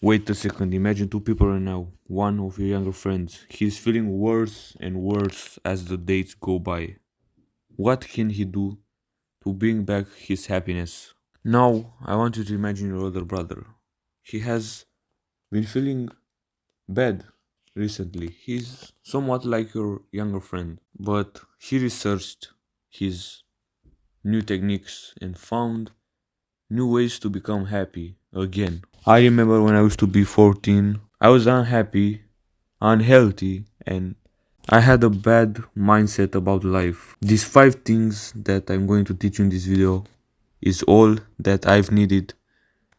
Wait a second, imagine two people right now. One of your younger friends. He's feeling worse and worse as the days go by. What can he do to bring back his happiness? Now, I want you to imagine your older brother. He has been feeling bad recently. He's somewhat like your younger friend, but he researched his new techniques and found new ways to become happy again. I remember when I used to be 14, I was unhappy, unhealthy, and I had a bad mindset about life. These five things that I'm going to teach you in this video is all that I've needed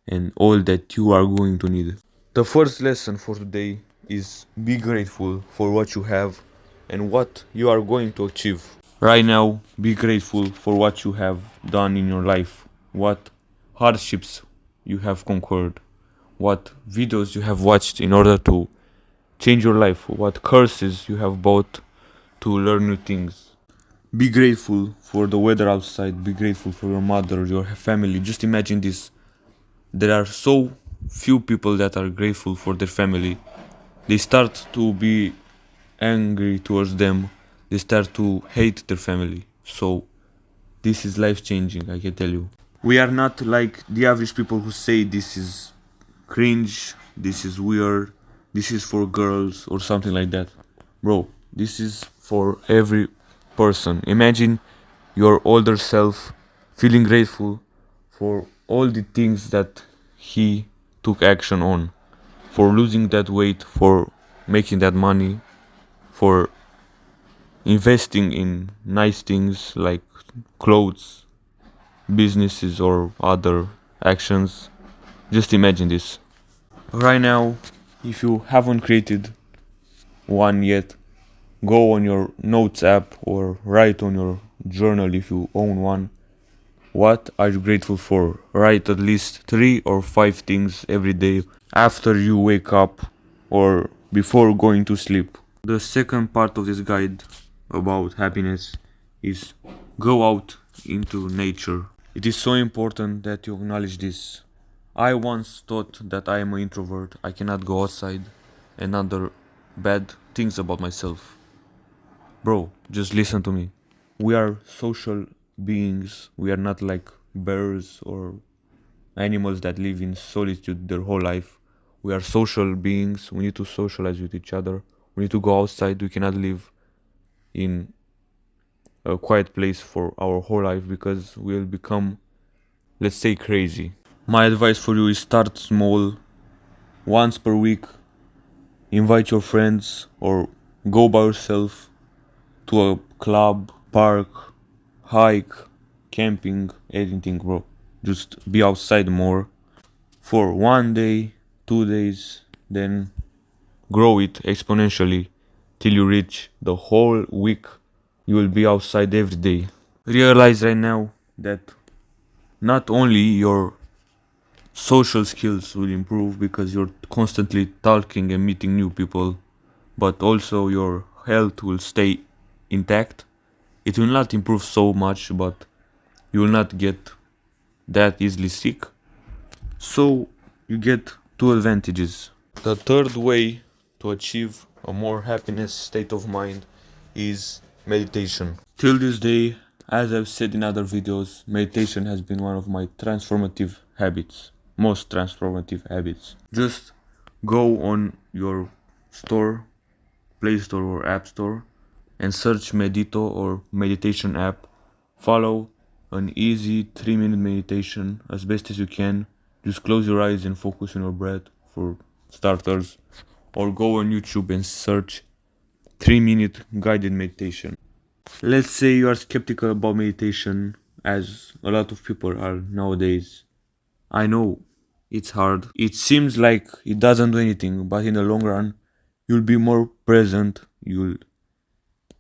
and all that you are going to need. The first lesson for today is be grateful for what you have and what you are going to achieve. Right now, be grateful for what you have done in your life, what hardships you have conquered, what videos you have watched in order to change your life, what curses you have bought to learn new things. Be grateful for the weather outside, be grateful for your mother, your family. Just imagine this. There are so few people that are grateful for their family. They start to be angry towards them, they start to hate their family. So, this is life changing, I can tell you. We are not like the average people who say this is cringe, this is weird, this is for girls, or something like that. Bro, this is for every person. Imagine your older self feeling grateful for all the things that he took action on, for losing that weight, for making that money, for investing in nice things like clothes, businesses, or other actions. Just imagine this. Right now, if you haven't created one yet, go on your notes app or write on your journal if you own one. What are you grateful for? Write at least 3 or 5 things every day after you wake up or before going to sleep. The second part of this guide about happiness is go out into nature. It is so important that you acknowledge this. I once thought that I am an introvert, I cannot go outside, and other bad things about myself. Bro, just listen to me. We are social beings. We are not like bears or animals that live in solitude their whole life. We are social beings. We need to socialize with each other. We need to go outside. We cannot live in a quiet place for our whole life because we'll become, let's say, crazy. My advice for you is start small. Once per week, invite your friends or go by yourself to a club, park, hike, camping, anything, bro. Just be outside more for 1 day, 2 days, then grow it exponentially till you reach the whole week. You will be outside every day. Realize right now that not only your social skills will improve because you're constantly talking and meeting new people, but also your health will stay intact. It will not improve so much, but you will not get that easily sick. So you get two advantages. The third way to achieve a more happiness state of mind is meditation. Till this day, as I've said in other videos, meditation has been one of my transformative habits, most transformative habits. Just go on your store, Play Store or App Store, and search Medito or meditation app. Follow an easy 3-minute meditation as best as you can. Just close your eyes and focus on your breath for starters, or go on YouTube and search 3-minute guided meditation. Let's say you are skeptical about meditation, as a lot of people are nowadays. I know it's hard. It seems like it doesn't do anything, but in the long run, you'll be more present, you'll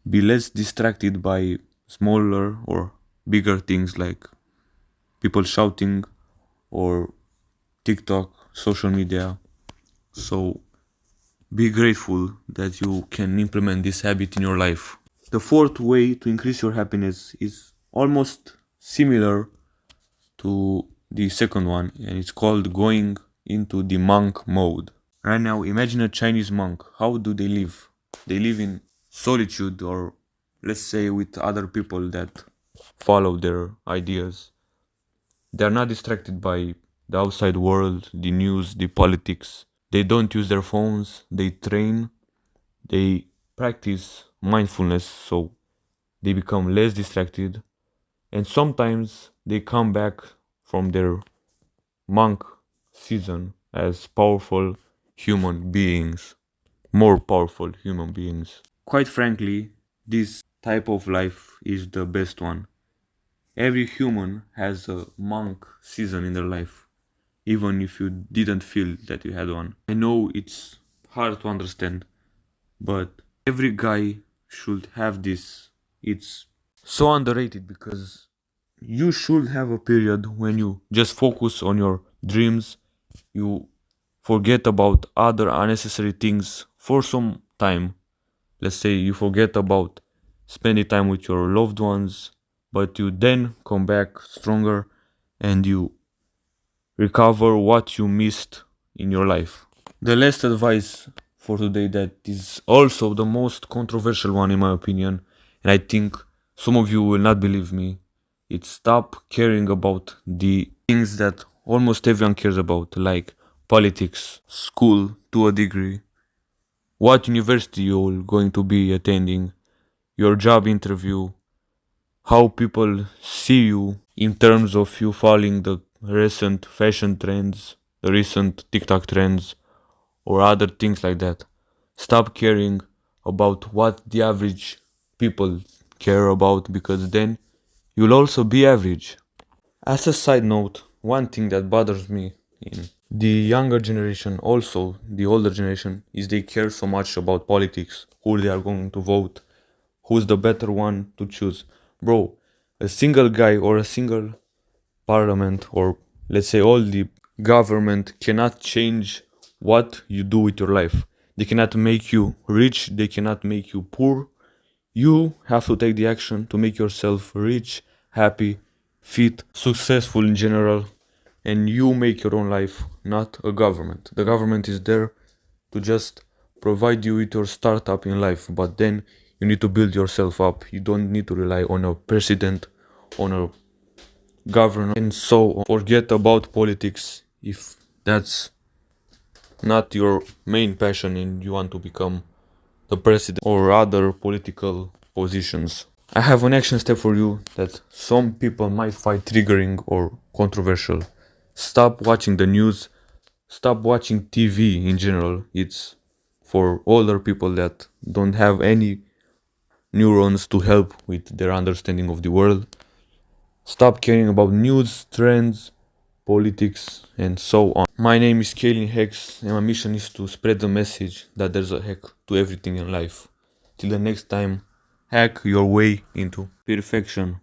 be less distracted by smaller or bigger things like people shouting or TikTok, social media. So be grateful that you can implement this habit in your life. The fourth way to increase your happiness is almost similar to the second one, and it's called going into the monk mode. Right now, imagine a Chinese monk. How do they live? They live in solitude, or let's say with other people that follow their ideas. They are not distracted by the outside world, the news, the politics. They don't use their phones. They train. They practice mindfulness so they become less distracted. And sometimes they come back from their monk season as powerful human beings, more powerful human beings. Quite frankly, this type of life is the best one. Every human has a monk season in their life, even if you didn't feel that you had one. I know it's hard to understand, but every guy should have this. It's so underrated because you should have a period when you just focus on your dreams, you forget about other unnecessary things for some time. Let's say you forget about spending time with your loved ones, but you then come back stronger and you recover what you missed in your life. The last advice for today, that is also the most controversial one in my opinion, and I think some of you will not believe me. It's stop caring about the things that almost everyone cares about, like politics, school to a degree, what university you're going to be attending, your job interview, how people see you in terms of you following the recent fashion trends, the recent TikTok trends, or other things like that. Stop caring about what the average people care about, because then you'll also be average. As a side note, one thing that bothers me in the younger generation, also the older generation, is they care so much about politics, who they are going to vote, who's the better one to choose. Bro, a single guy or a single parliament, or let's say all the government, cannot change what you do with your life. They cannot make you rich, they cannot make you poor. You have to take the action to make yourself rich, happy, fit, successful in general, and you make your own life, not a government. The government is there to just provide you with your startup in life, but then you need to build yourself up. You don't need to rely on a president, on a governor, and so on. Forget about politics if that's not your main passion and you want to become the president or other political positions. I have an action step for you that some people might find triggering or controversial. Stop watching the news, stop watching TV in general. It's for older people that don't have any neurons to help with their understanding of the world. Stop caring about news, trends, politics, and so on. My name is Kaelin Hex, and my mission is to spread the message that there's a hack to everything in life. Till the next time, hack your way into perfection.